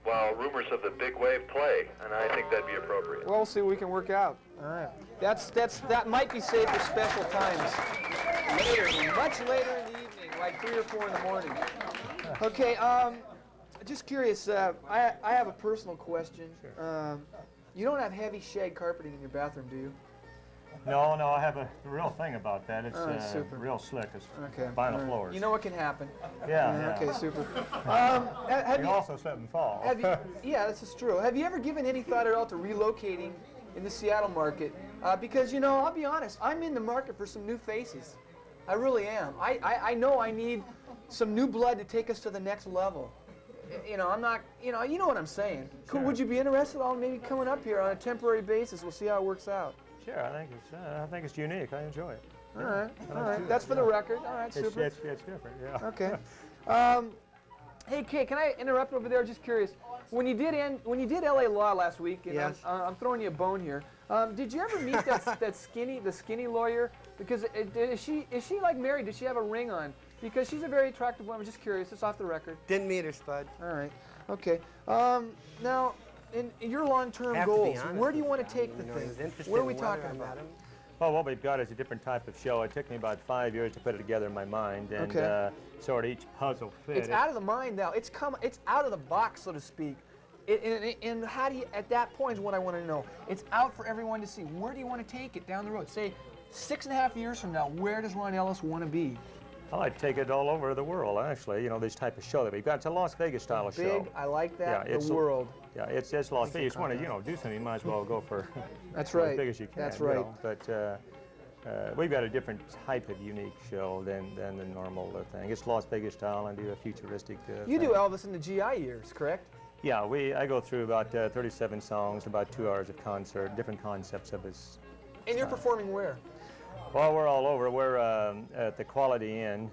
while rumors of the big wave play, and I think that'd be appropriate. Well, we'll see what we can work out. All right. That might be saved for special times. Much later in the evening, like 3 or 4 in the morning. Okay. Just curious. I have a personal question. Sure. You don't have heavy shag carpeting in your bathroom, do you? No, I have a real thing about that. It's real slick. It's vinyl floors. You know what can happen. Yeah. Okay, super. You also slip and fall. Yeah, this is true. Have you ever given any thought at all to relocating in the Seattle market? Because, I'll be honest, I'm in the market for some new faces. I really am. I know I need some new blood to take us to the next level. I'm not, you know what I'm saying. Sure. Would you be interested in maybe coming up here on a temporary basis? We'll see how it works out. Sure, I think it's unique. I enjoy it. All right. That's for the record. All right, super. It's different, yeah. Okay. Hey, Kay, can I interrupt over there? Just curious. When you did LA Law last week, and yes. I'm throwing you a bone here. Did you ever meet the skinny lawyer? Because is she like married? Does she have a ring on? Because she's a very attractive woman. I'm just curious. It's off the record. Didn't meet her, Spud. All right. Okay. Now, in your long-term goals, where do you want to take the thing? What are we talking about? Well, what we've got is a different type of show. It took me about 5 years to put it together in my mind, and sort of each puzzle fit. It's out of the mind now. It's out of the box, so to speak. And how do you, at that point is what I want to know. It's out for everyone to see. Where do you want to take it down the road? Say, 6.5 years from now, where does Ron Ellis want to be? I like to take it all over the world, actually. This type of show that we've got. It's a Las Vegas style of show. Big, I like that. Yeah, the world. Yeah, it's Las Vegas. You want to, do something, you might as well go for That's right. as big as you can. That's right. But we've got a different type of unique show than the normal thing. It's Las Vegas style and do a futuristic You thing. do Elvis in the GI years, correct? Yeah, I go through about 37 songs, about 2 hours of concert, different concepts of his. And you're performing where? Well, we're all over. We're at the Quality Inn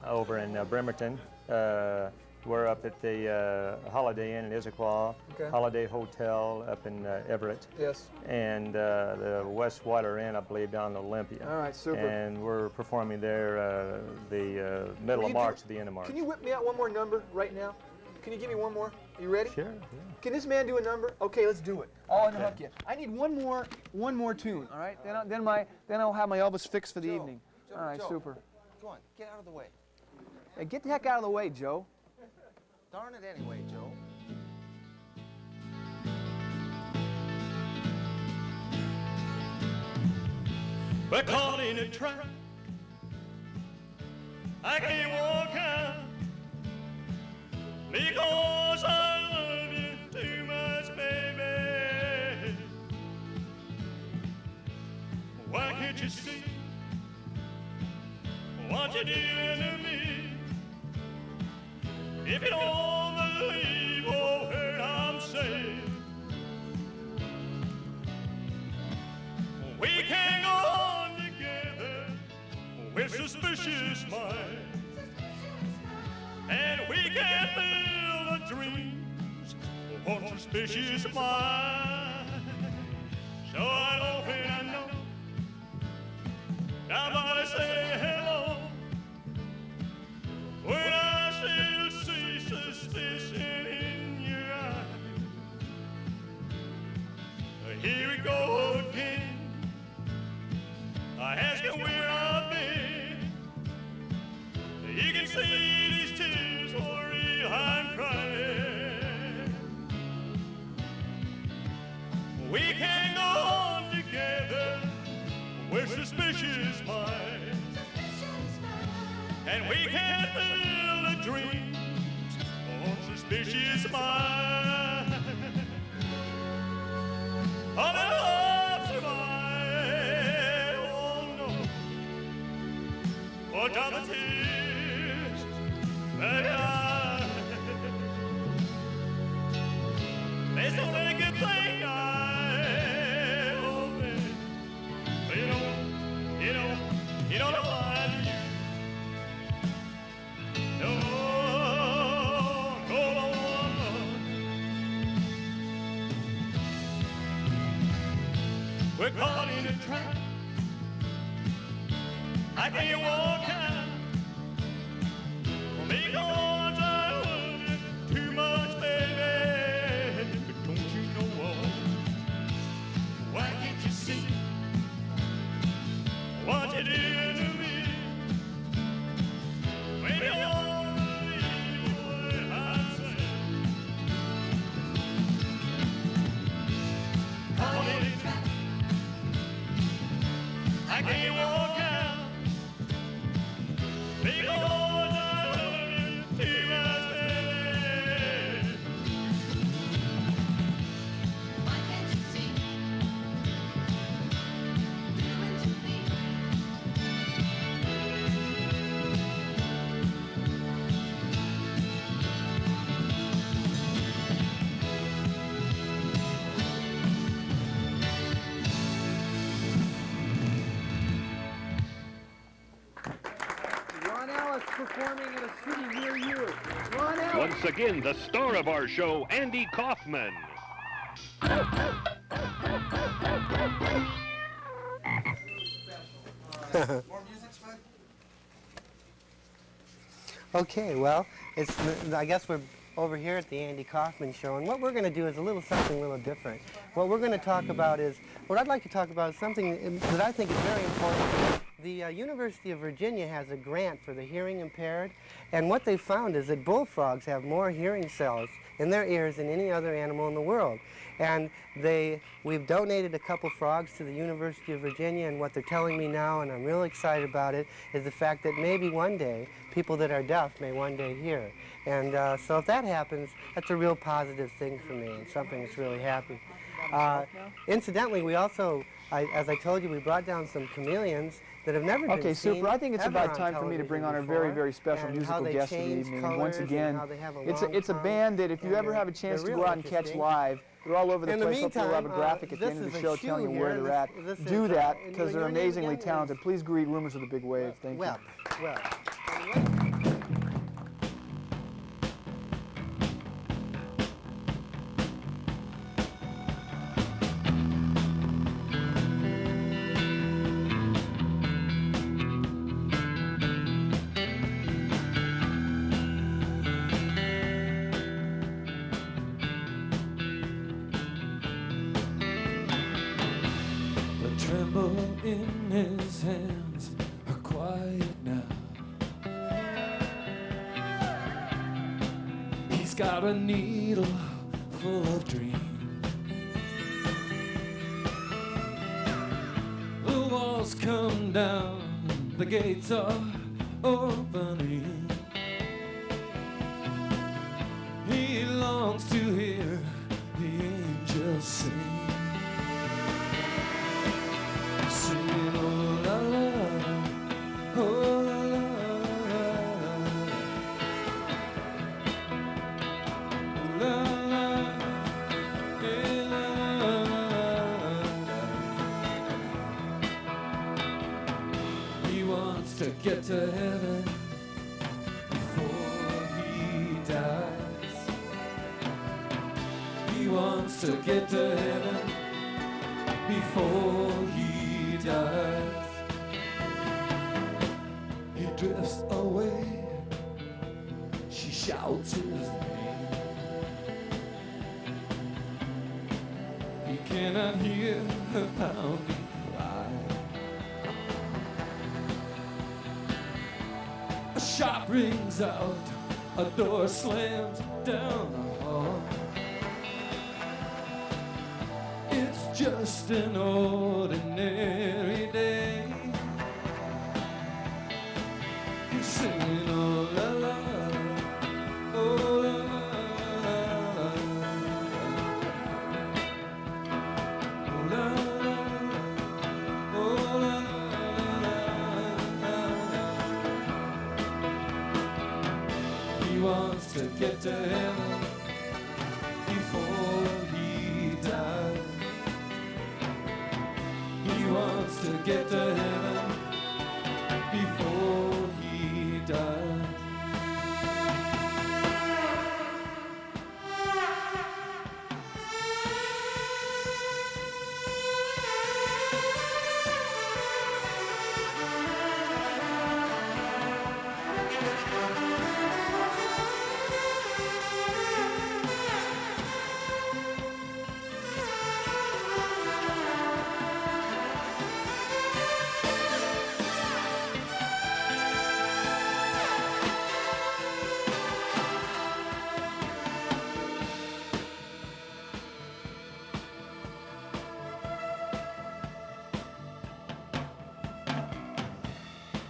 over in Bremerton. We're up at the Holiday Inn in Issaquah, Holiday Hotel up in Everett. Yes. And the West Water Inn, I believe, down in Olympia. All right, super. And we're performing there the middle of March to the end of March. Can you whip me out one more number right now? Can you give me one more? Are you ready? Sure. Yeah. Can this man do a number? Okay, let's do it. I'll unhook you. I need one more tune. All right. Then I'll have my Elvis fix for the evening. All right, super. Go on, get out of the way. Hey, get the heck out of the way, Joe. Darn it anyway, Joe. We're caught in a trap. I can't walk out because I love you too much, baby. Why can't you see what you're doing to me? If you don't believe a word I'm saying, we can't go on together with suspicious minds, and we can't build our dreams on suspicious minds. So I open I know, nobody say hello, when I still see suspicion in your eyes. Here we go again. I ask you where I've been. You can see these tears for real, I'm crying. We can't go on together with suspicious minds, and we can't build our dreams on suspicious minds. Oh, the love survive, oh no, what are the tears that I, there's only a good thing I hope it, but you don't know why do you? No, no, we're caught in a trap. I can't walk out because I love you too much, baby. But don't you know why can't you see what you did to me? When you don't believe what I say, caught in a trap. I can't walk out because I love you too much, baby. Why can't you see doing to me? Ron Ellis performing in a city near you. Ron Ellis. Once again, the star of our show, Andy Koffman. More music, Spud? Okay, well, I guess we're over here at the Andy Koffman Show, and what we're going to do is something a little different. What we're going to talk about is, what I'd like to talk about is something that I think is very important. The University of Virginia has a grant for the hearing impaired, and what they found is that bullfrogs have more hearing cells in their ears than any other animal in the world. And we've donated a couple frogs to the University of Virginia, and what they're telling me now, and I'm really excited about it, is the fact that maybe one day people that are deaf may one day hear. And so if that happens, that's a real positive thing for me and something that's really happy. Incidentally, we also, as I told you, we brought down some chameleons that have never been seen. Okay, Super, I think it's ever about on time for me to bring on our television very, very before, special and musical how they guest of the change evening. colors Once and again, how they have a it's a long band that if you tongue, ever have a and chance to they're go real out and catch interesting. live, they're all over the In the place. Hopefully we'll have a meantime, graphic at the end of this the is show a shoe telling you here. where they're at. This Do is, that, and because they're your name amazingly again is- talented. Please greet Rumors of the Big Wave. Thank you. Well. The tremble in his hands are quiet now. He's got a needle full of dreams. The walls come down, the gates are opening. He longs to hear the angels sing. Singing, oh la la, oh la la, oh la la, eh, la la la. He wants to get to heaven before he dies. He wants to get to heaven before he dies. He drifts away, she shouts his name. He cannot hear her pounding cry. A shot rings out, a door slams down the hall. It's just an ordinary day. He's singing, oh la la, oh la la, oh la la, oh la la. He wants to get to heaven before he dies. He wants to get to heaven before he dies.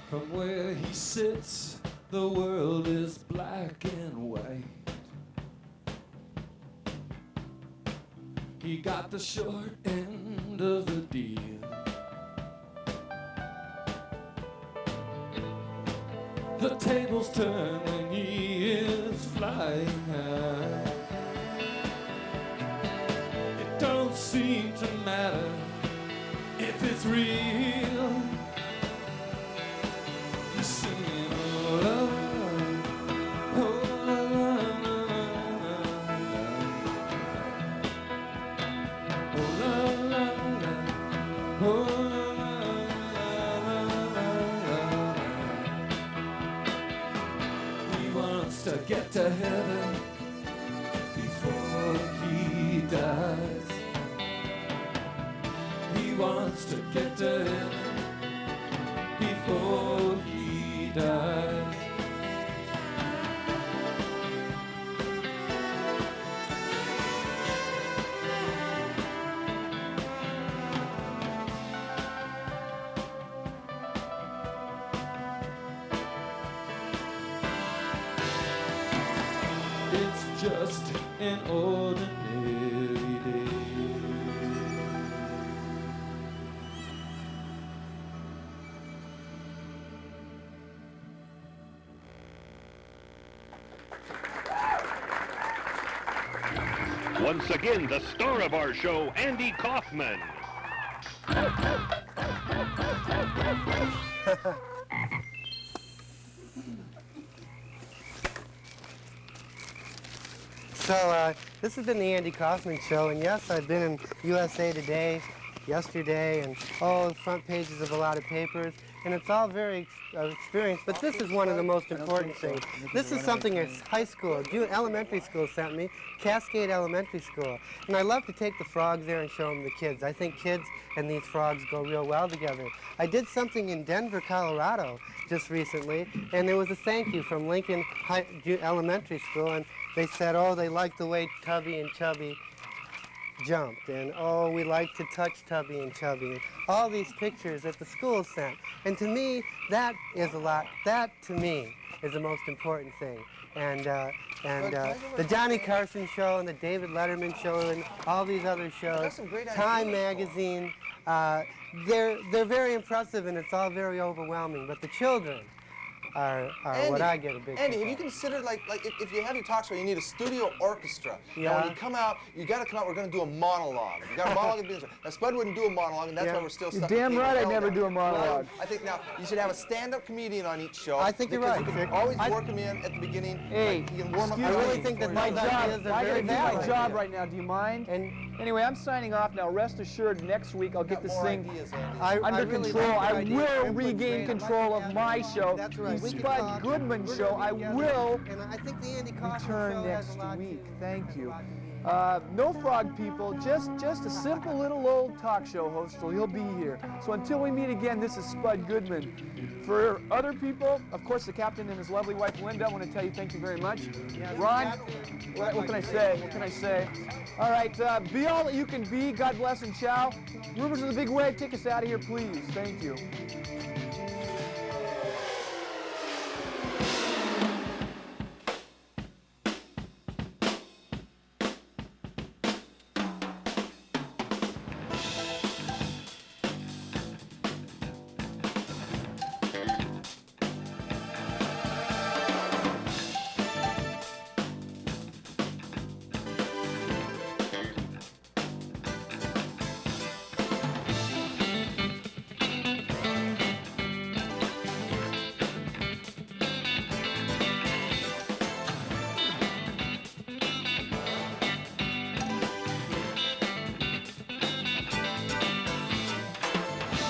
From where he sits, the world is black and white. He got the short end of the deal. The tables turn and he is flying high. It don't seem to matter if it's real. He's singing, oh la la, oh la la, oh la la, oh la la. He wants to get to heaven before he dies. He wants to get to heaven before he dies. It's just an ordinary day. Once again, the star of our show, Andy Koffman. So this has been the Andy Koffman Show, and yes, I've been in USA Today yesterday, and front pages of a lot of papers. and it's all very experience, but this is one of the most important things. This is something a high school, elementary school sent me, Cascade Elementary School. And I love to take the frogs there and show them the kids. I think kids and these frogs go real well together. I did something in Denver, Colorado just recently, and there was a thank you from Lincoln Elementary School, and they said, oh, they liked the way Tubby and Chubby jumped, and oh, we like to touch Tubby and Chubby, and all these pictures that the school sent. And to me, that is a lot. That, to me, is the most important thing. And the Johnny Carson Show and the David Letterman Show and all these other shows, Time Magazine, they're very impressive, and it's all very overwhelming. But the children are Andy, what I get a big Andy, kick have you out. considered, like if you have your talk show, you need a studio orchestra. Yeah. And when you come out, you got to come out, we're going to do a monologue. You got a monologue at the beginning. Now, Spud wouldn't do a monologue, and that's why we're still stuck. You're damn right I'd never do a Well, monologue. I think now you should have a stand-up comedian on each show. I think you're because right, You can Vic. always work him in at the beginning. Hey, like, you can warm up. excuse I me. really think that my those job, ideas are I very gotta do my valid. job right now. Do you mind? And anyway, I'm signing off now. Rest assured, next week I'll get this thing under really control. like I your idea. will Input's regain great. control of my show, That's right. the We can Spud talk. Goodman We're Show. gonna I be together. will And I think the Andy Koffman return show has next a lot week. to- Thank you. No frog people, just a simple little old talk show host, so he'll be here. So until we meet again, this is Spud Goodman. For other people, of course, the captain and his lovely wife Linda, I want to tell you thank you very much. Ron, what can I say? What can I say? All right, be all that you can be. God bless and ciao. Rumors of the Big Wave, take us out of here, please. Thank you.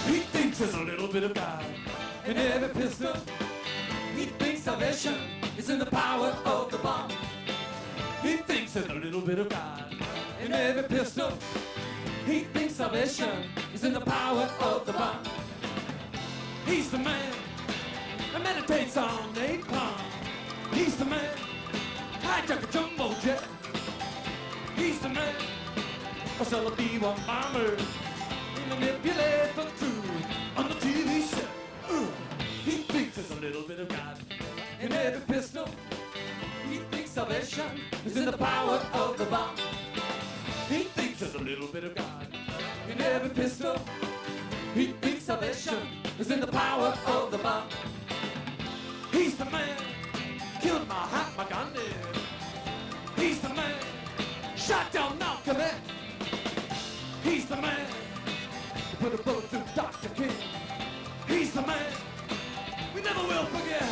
He thinks there's a little bit of God in every pistol. He thinks salvation is in the power of the bomb. He thinks there's a little bit of God in every pistol. He thinks salvation is in the power of the bomb. He's the man that meditates on napalm. He's the man hijack a jumbo jet. He's the man who sell a B-1 bomber. Manipulate the truth on the TV set. He thinks there's a little bit of God in every pistol. He thinks salvation is in the power of the bomb. He thinks there's a little bit of God in every pistol. He thinks salvation is in the power of the bomb. He's the man killed Mahatma Gandhi. He's the man shot down Malcolm X. He's the man put a bullet through Dr. King. He's the man we never will forget.